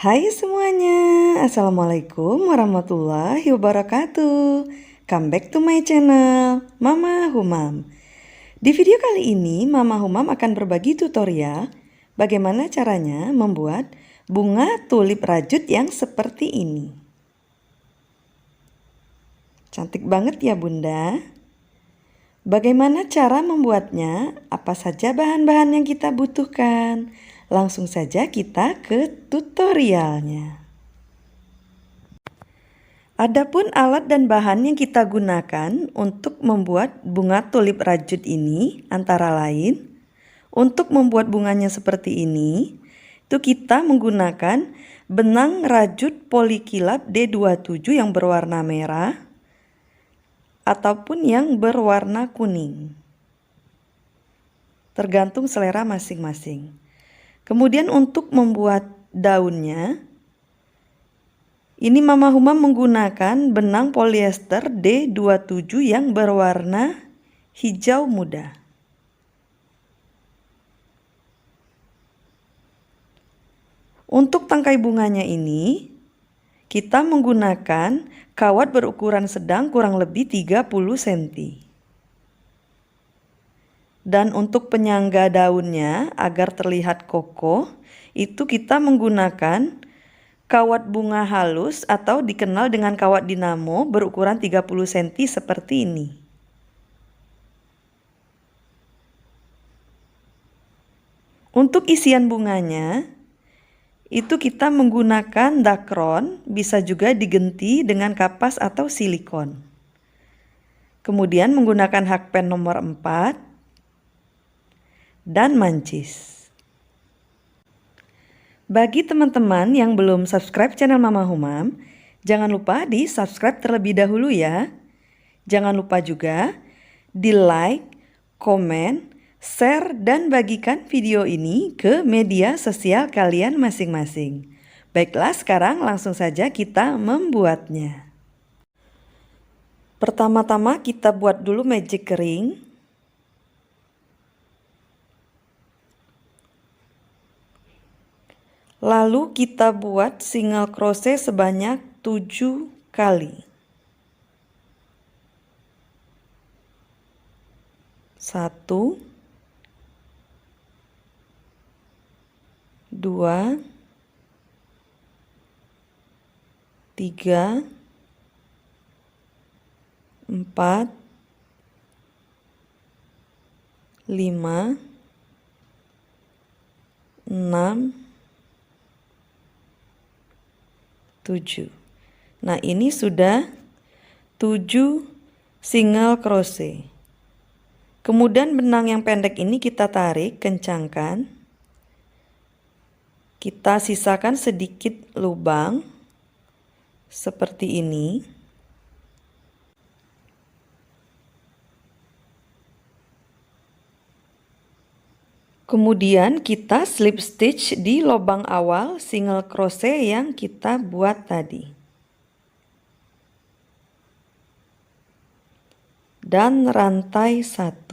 Hai semuanya, Assalamualaikum warahmatullahi wabarakatuh. Come back to my channel, Mama Humam. Di video kali ini, Mama Humam akan berbagi tutorial bagaimana caranya membuat bunga tulip rajut yang seperti ini. Cantik banget ya Bunda. Bagaimana cara membuatnya? Apa saja bahan-bahan yang kita butuhkan? Langsung saja kita ke tutorialnya. Adapun alat dan bahan yang kita gunakan untuk membuat bunga tulip rajut ini antara lain, untuk membuat bunganya seperti ini, itu kita menggunakan benang rajut polikilap D27 yang berwarna merah ataupun yang berwarna kuning. Tergantung selera masing-masing. Kemudian untuk membuat daunnya, ini Mama Humam menggunakan benang polyester D27 yang berwarna hijau muda. Untuk tangkai bunganya ini, kita menggunakan kawat berukuran sedang kurang lebih 30 cm. Dan untuk penyangga daunnya agar terlihat kokoh, itu kita menggunakan kawat bunga halus atau dikenal dengan kawat dinamo berukuran 30 cm seperti ini. Untuk isian bunganya, itu kita menggunakan dakron, bisa juga digenti dengan kapas atau silikon. Kemudian menggunakan hakpen nomor 4 dan mancis. Bagi teman-teman yang belum subscribe channel Mama Humam, jangan lupa di subscribe terlebih dahulu ya. Jangan lupa juga di like, komen, share, dan bagikan video ini ke media sosial kalian masing-masing. Baiklah, sekarang langsung saja kita membuatnya. Pertama-tama kita buat dulu magic ring. Lalu kita buat single crochet sebanyak 7 kali. 1, 2, 3, 4, 5, 6, 7. Nah, ini sudah 7 single crochet. Kemudian benang yang pendek ini kita tarik, kencangkan. Kita sisakan sedikit lubang seperti ini. Kemudian kita slip stitch di lubang awal single crochet yang kita buat tadi. Dan rantai 1.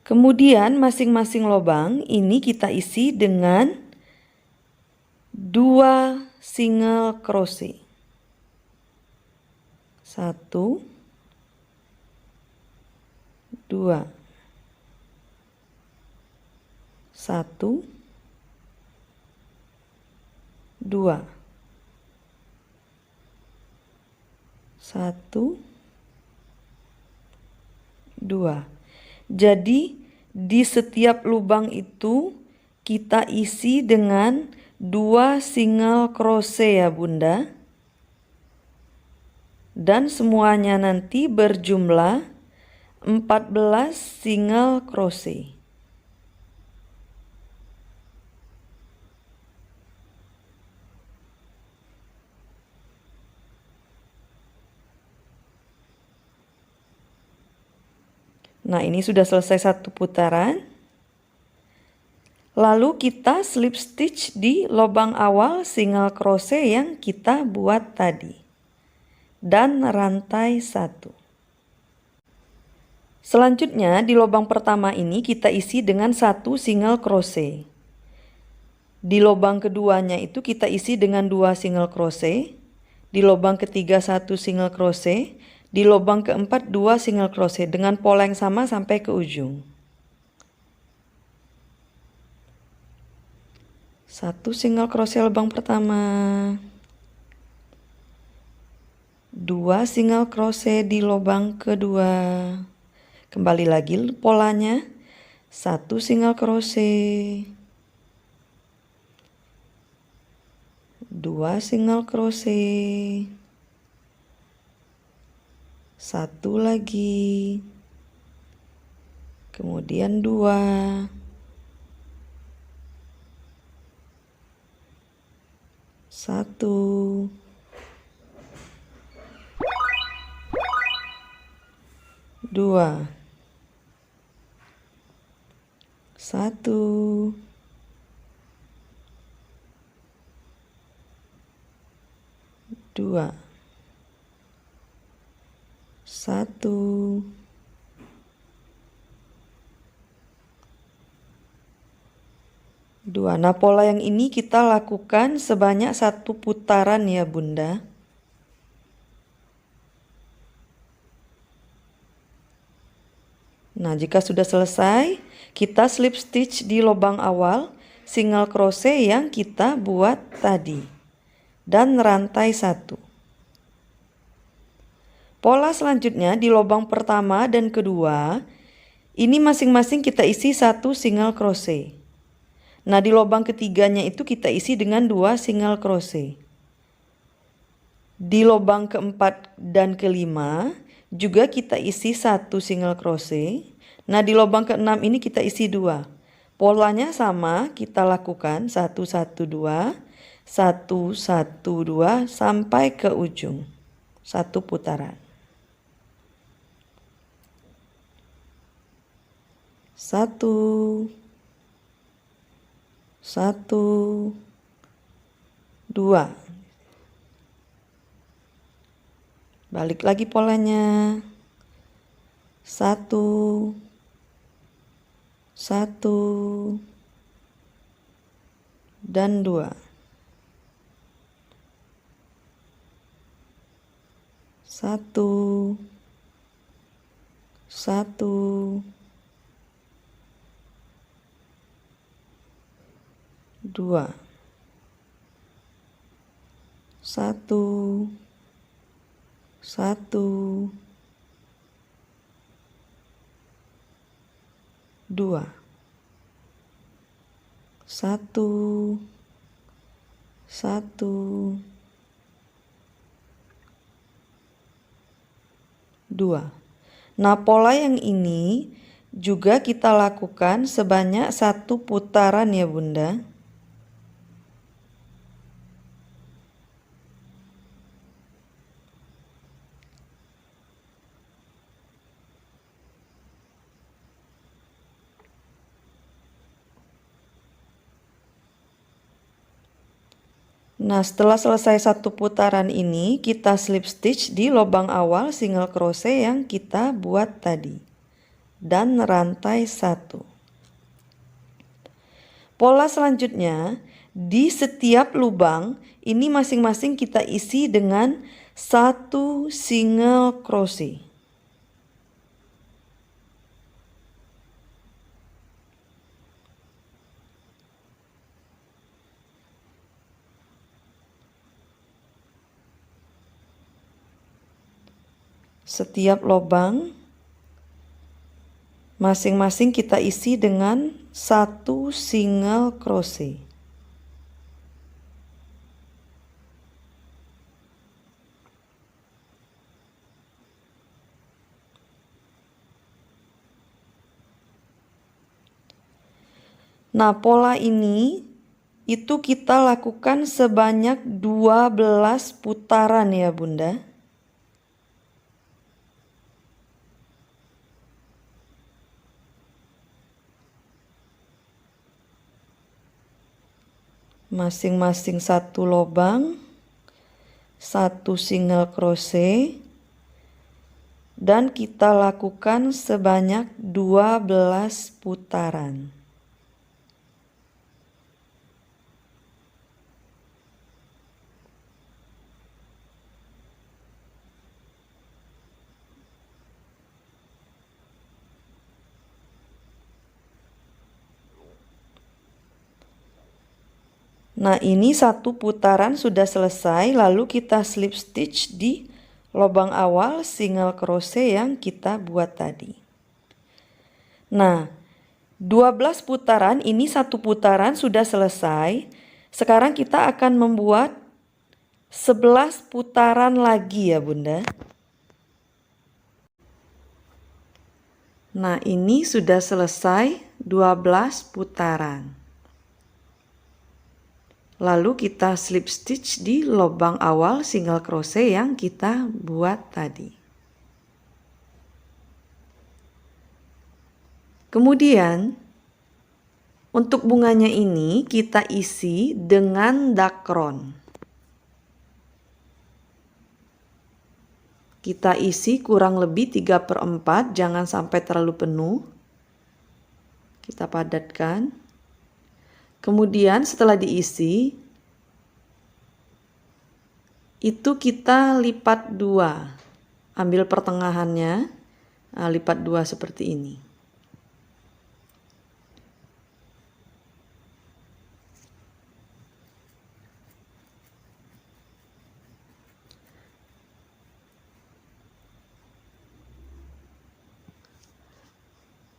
Kemudian masing-masing lubang ini kita isi dengan 2 single crochet. 1, 2, 1, 2, 1, 2. Jadi di setiap lubang itu kita isi dengan 2 single crochet ya Bunda. Dan semuanya nanti berjumlah 14 single crochet. Nah, ini sudah selesai satu putaran. Lalu kita slip stitch di lubang awal single crochet yang kita buat tadi. Dan rantai 1. Selanjutnya di lubang pertama ini kita isi dengan 1 single crochet. Di lubang keduanya itu kita isi dengan 2 single crochet. Di lubang ketiga 1 single crochet. Di lubang keempat 2 single crochet dengan pola yang sama sampai ke ujung. 1 single crochet lubang pertama. 2 single crochet di lubang kedua. Kembali lagi polanya. 1 single crochet. 2 single crochet, 1 lagi, kemudian 2, 1, 2, 1, 2, 1, 2. Nah, pola yang ini kita lakukan sebanyak 1 putaran ya Bunda. Nah, jika sudah selesai, kita slip stitch di lubang awal single crochet yang kita buat tadi dan rantai 1. Pola selanjutnya di lubang pertama dan kedua, ini masing-masing kita isi 1 single crochet. Nah, di lubang ketiganya itu kita isi dengan 2 single crochet. Di lubang keempat dan kelima juga kita isi 1 single crochet. Nah, di lubang keenam ini kita isi 2. Polanya sama, kita lakukan 1 1 2, 1 1 2 sampai ke ujung. 1 putaran. 1 1 2. Balik lagi polanya. 1 1 dan 2. 1 1 2 1 1 2 1 1 2. Nah, pola yang ini juga kita lakukan sebanyak 1 putaran ya Bunda. Nah, setelah selesai 1 putaran ini, kita slip stitch di lubang awal single crochet yang kita buat tadi. Dan rantai 1. Pola selanjutnya, di setiap lubang, ini masing-masing kita isi dengan 1 single crochet. Setiap lubang masing-masing kita isi dengan 1 single crochet. Nah, pola ini itu kita lakukan sebanyak 12 putaran ya Bunda. Masing-masing 1 lubang, 1 single crochet, dan kita lakukan sebanyak 12 putaran. Nah, ini satu putaran sudah selesai, lalu kita slip stitch di lubang awal single crochet yang kita buat tadi. Nah, 12 putaran, ini satu putaran sudah selesai. Sekarang kita akan membuat 11 putaran lagi ya Bunda. Nah, ini sudah selesai 12 putaran. Lalu kita slip stitch di lubang awal single crochet yang kita buat tadi. Kemudian untuk bunganya ini kita isi dengan dakron. Kita isi kurang lebih 3/4, jangan sampai terlalu penuh. Kita padatkan. Kemudian setelah diisi, itu kita lipat 2. Ambil pertengahannya, lipat 2 seperti ini.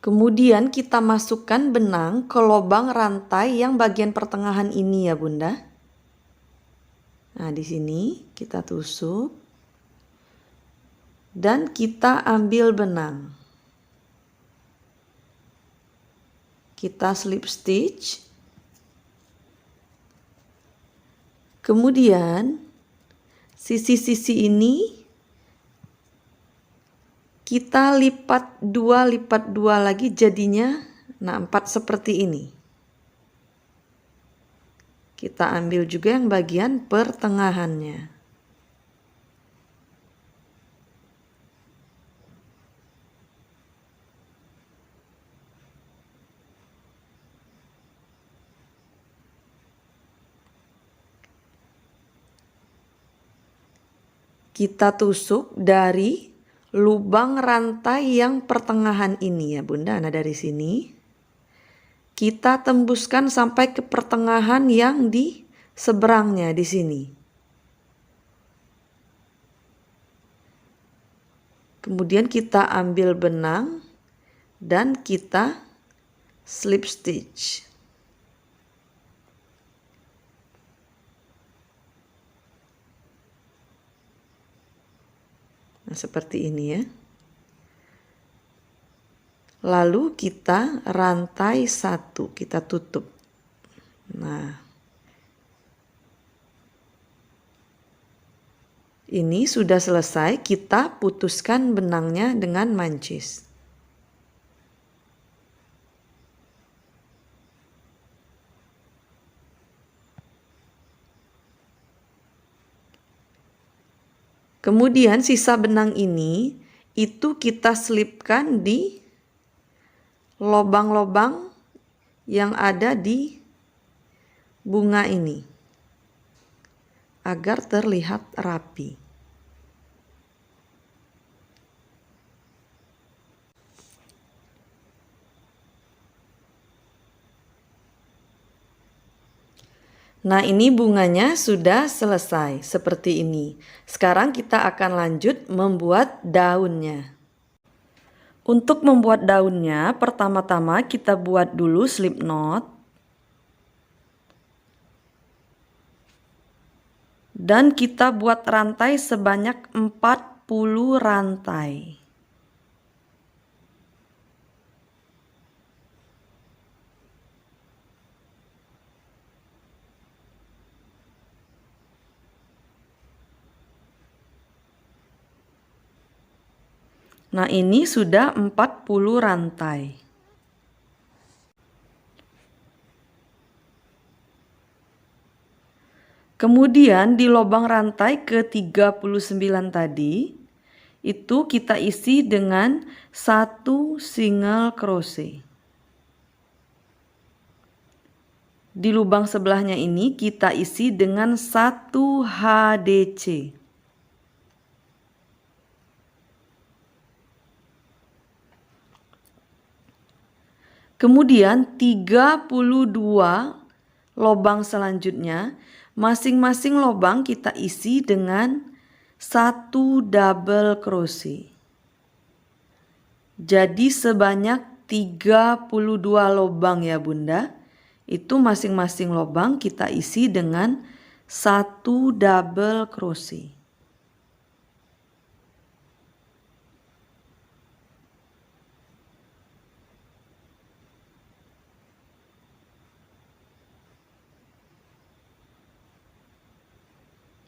Kemudian kita masukkan benang ke lubang rantai yang bagian pertengahan ini ya Bunda. Nah, di sini kita tusuk dan kita ambil benang. Kita slip stitch. Kemudian sisi-sisi ini kita lipat 2 lagi jadinya 4 seperti ini. Kita ambil juga yang bagian pertengahannya. Kita tusuk dari lubang rantai yang pertengahan ini ya Bunda. Nah, dari sini kita tembuskan sampai ke pertengahan yang di seberangnya di sini. Kemudian kita ambil benang dan kita slip stitch. Nah, seperti ini ya. Lalu kita rantai 1, kita tutup. Nah, ini sudah selesai, kita putuskan benangnya dengan mancis. Kemudian sisa benang ini itu kita selipkan di lubang-lubang yang ada di bunga ini agar terlihat rapi. Nah, ini bunganya sudah selesai seperti ini. Sekarang kita akan lanjut membuat daunnya. Untuk membuat daunnya, pertama-tama kita buat dulu slip knot. Dan kita buat rantai sebanyak 40 rantai. Nah, ini sudah 40 rantai. Kemudian di lubang rantai ke-39 tadi, itu kita isi dengan 1 single crochet. Di lubang sebelahnya ini kita isi dengan 1 HDC. Kemudian 32 lubang selanjutnya, masing-masing lubang kita isi dengan 1 double crochet. Jadi sebanyak 32 lubang ya Bunda. Itu masing-masing lubang kita isi dengan 1 double crochet.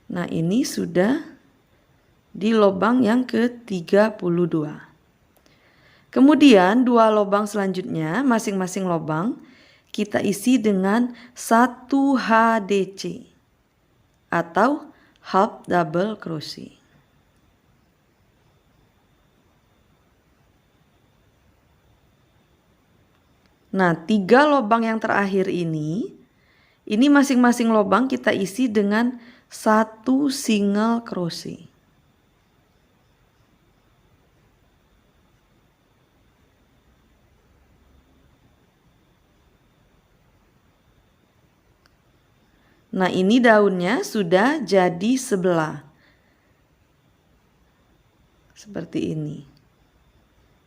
Nah, ini sudah di lubang yang ke-32. Kemudian 2 lubang selanjutnya, masing-masing lubang kita isi dengan 1 HDC atau half double crochet. Nah, 3 lubang yang terakhir ini masing-masing lubang kita isi dengan 1 single crochet. Nah, ini daunnya sudah jadi sebelah. Seperti ini.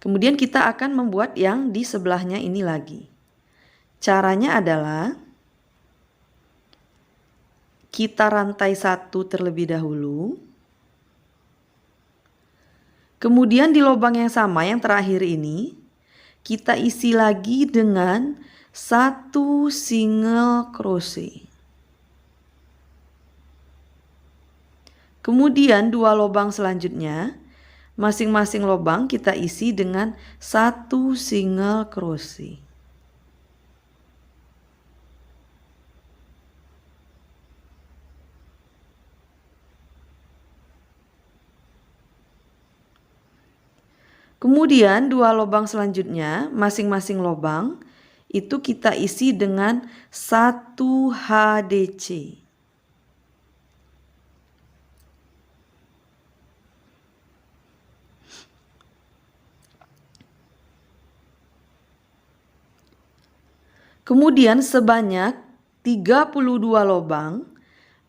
Kemudian kita akan membuat yang di sebelahnya ini lagi. Caranya adalah kita rantai 1 terlebih dahulu. Kemudian di lubang yang sama yang terakhir ini kita isi lagi dengan 1 single crochet. Kemudian 2 lubang selanjutnya, masing-masing lubang kita isi dengan 1 single crochet. Kemudian 2 lubang selanjutnya, masing-masing lubang itu kita isi dengan 1 HDC. Kemudian sebanyak 32 lubang,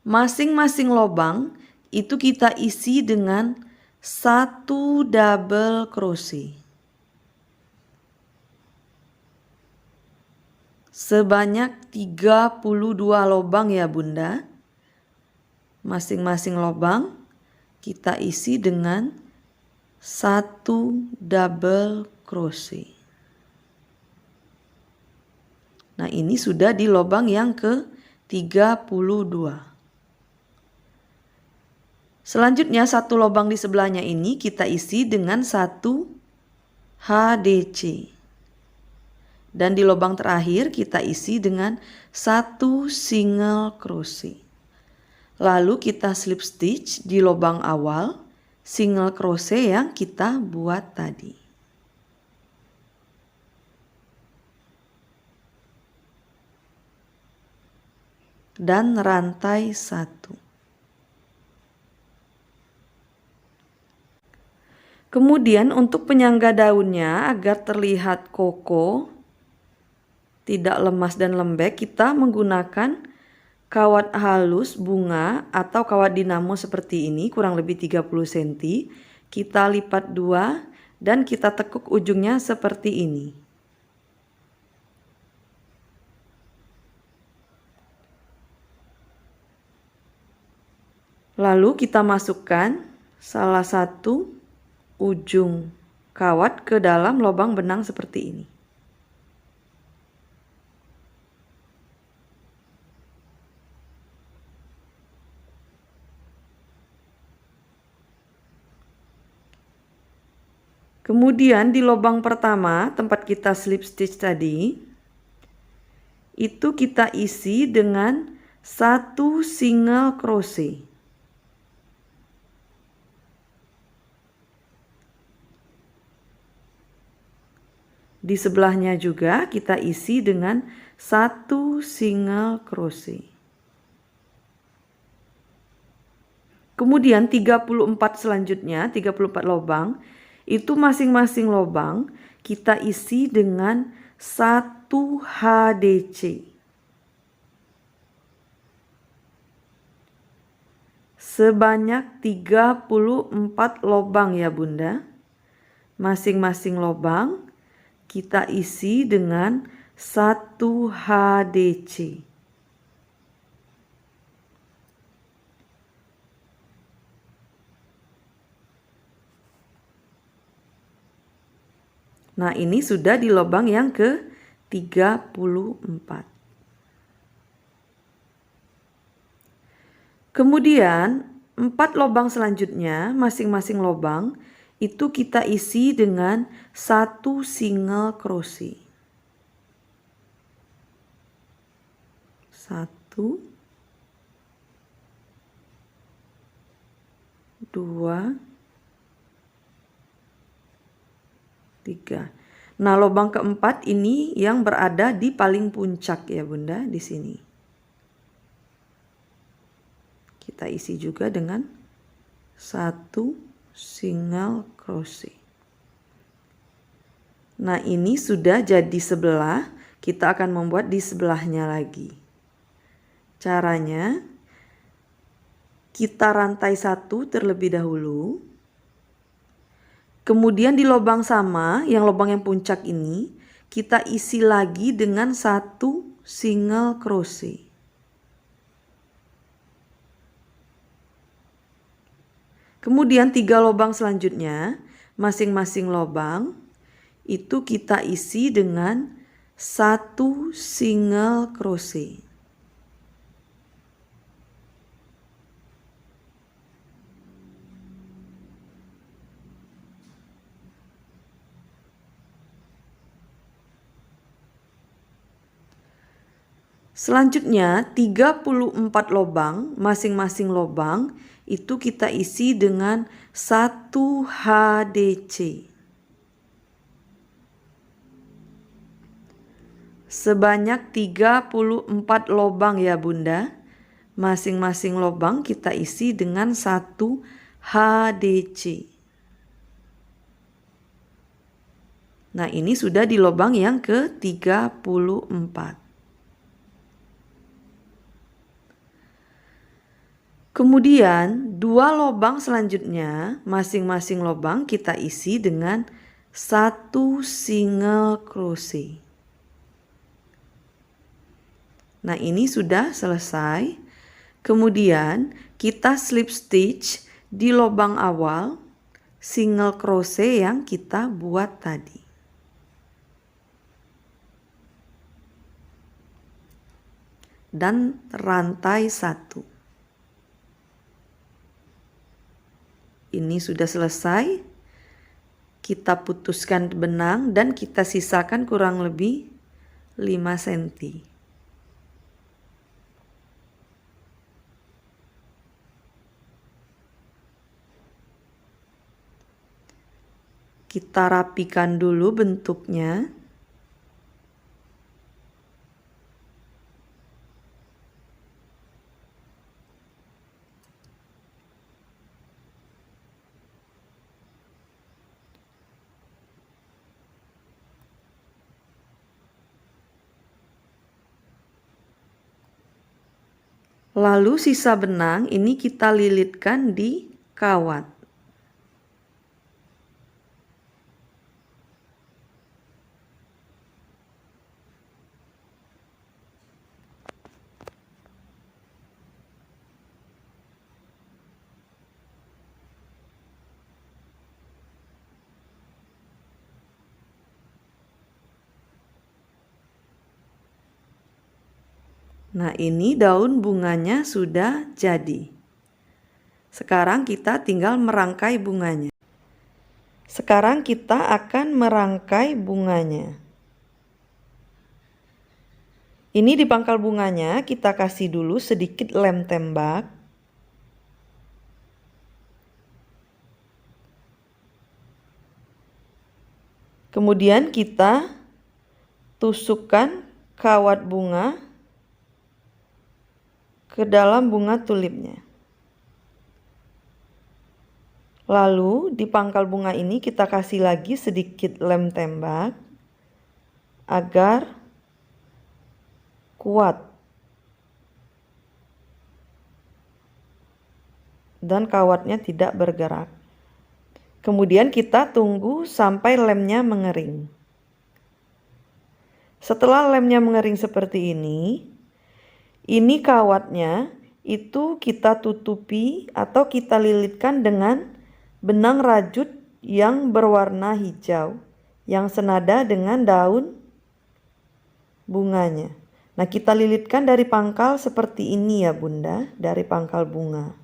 masing-masing lubang itu kita isi dengan 1 double crochet. Sebanyak 32 lubang ya Bunda. Masing-masing lubang kita isi dengan 1 double crochet. Nah, ini sudah di lubang yang ke-32. Selanjutnya 1 lubang di sebelahnya ini kita isi dengan 1 HDC. Dan di lubang terakhir kita isi dengan 1 single crochet. Lalu kita slip stitch di lubang awal single crochet yang kita buat tadi. Dan rantai 1. Kemudian untuk penyangga daunnya agar terlihat kokoh, tidak lemas dan lembek, kita menggunakan kawat halus bunga atau kawat dinamo seperti ini, kurang lebih 30 cm. Kita lipat 2 dan kita tekuk ujungnya seperti ini. Lalu kita masukkan salah satu ujung kawat ke dalam lubang benang seperti ini. Kemudian di lubang pertama tempat kita slip stitch tadi, itu kita isi dengan 1 single crochet. Di sebelahnya juga kita isi dengan 1 single crochet. Kemudian 34 selanjutnya, 34 lubang, itu masing-masing lubang kita isi dengan 1 HDC. sebanyak 34 lubang ya Bunda. Masing-masing lubang kita isi dengan 1 HDC. Nah, ini sudah di lubang yang ke-34. Kemudian 4 lubang selanjutnya, masing-masing lubang itu kita isi dengan 1 single crochet. 1, 2, 3. Nah, lubang keempat ini yang berada di paling puncak ya Bunda, di sini. Kita isi juga dengan 1 single crochet. Nah, ini sudah jadi sebelah, kita akan membuat di sebelahnya lagi. Caranya, kita rantai 1 terlebih dahulu. Kemudian di lubang sama, yang lubang yang puncak ini, kita isi lagi dengan 1 single crochet. Kemudian 3 lubang selanjutnya, masing-masing lubang itu kita isi dengan 1 single crochet. Selanjutnya 34 lubang, masing-masing lubang itu kita isi dengan 1 HDC. Sebanyak 34 lubang ya Bunda. Masing-masing lubang kita isi dengan 1 HDC. Nah, ini sudah di lubang yang ke-34. Kemudian 2 lubang selanjutnya, masing-masing lubang kita isi dengan 1 single crochet. Nah, ini sudah selesai. Kemudian kita slip stitch di lubang awal single crochet yang kita buat tadi. Dan rantai 1. Ini sudah selesai. Kita putuskan benang dan kita sisakan kurang lebih 5 cm. Kita rapikan dulu bentuknya. Lalu sisa benang ini kita lilitkan di kawat. Nah, ini daun bunganya sudah jadi. Sekarang kita tinggal merangkai bunganya. Sekarang kita akan merangkai bunganya. Ini di pangkal bunganya kita kasih dulu sedikit lem tembak. Kemudian kita tusukkan kawat bunga ke dalam bunga tulipnya. Lalu di pangkal bunga ini kita kasih lagi sedikit lem tembak agar kuat. dan kawatnya tidak bergerak. Kemudian kita tunggu sampai lemnya mengering. Setelah lemnya mengering seperti ini kawatnya itu kita tutupi atau kita lilitkan dengan benang rajut yang berwarna hijau yang senada dengan daun bunganya. Nah, kita lilitkan dari pangkal seperti ini ya Bunda, dari pangkal bunga.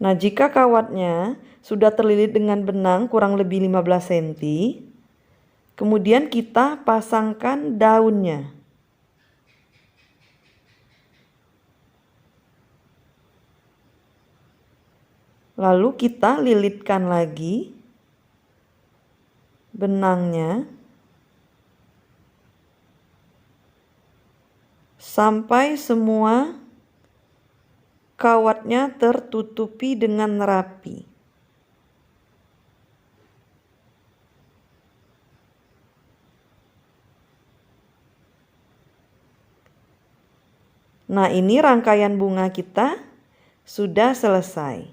Nah, jika kawatnya sudah terlilit dengan benang kurang lebih 15 cm, kemudian kita pasangkan daunnya. Lalu kita lilitkan lagi benangnya sampai semua kawatnya tertutupi dengan rapi. Nah, ini rangkaian bunga kita sudah selesai.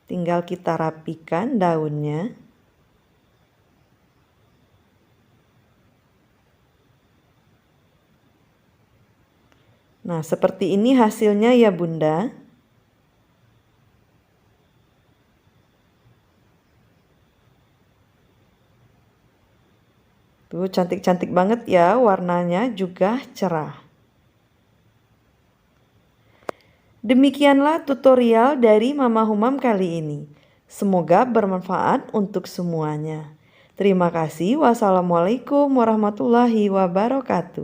Tinggal kita rapikan daunnya. Nah, seperti ini hasilnya ya Bunda. Tuh, cantik-cantik banget ya, warnanya juga cerah. Demikianlah tutorial dari Mama Humam kali ini. Semoga bermanfaat untuk semuanya. Terima kasih. Wassalamualaikum warahmatullahi wabarakatuh.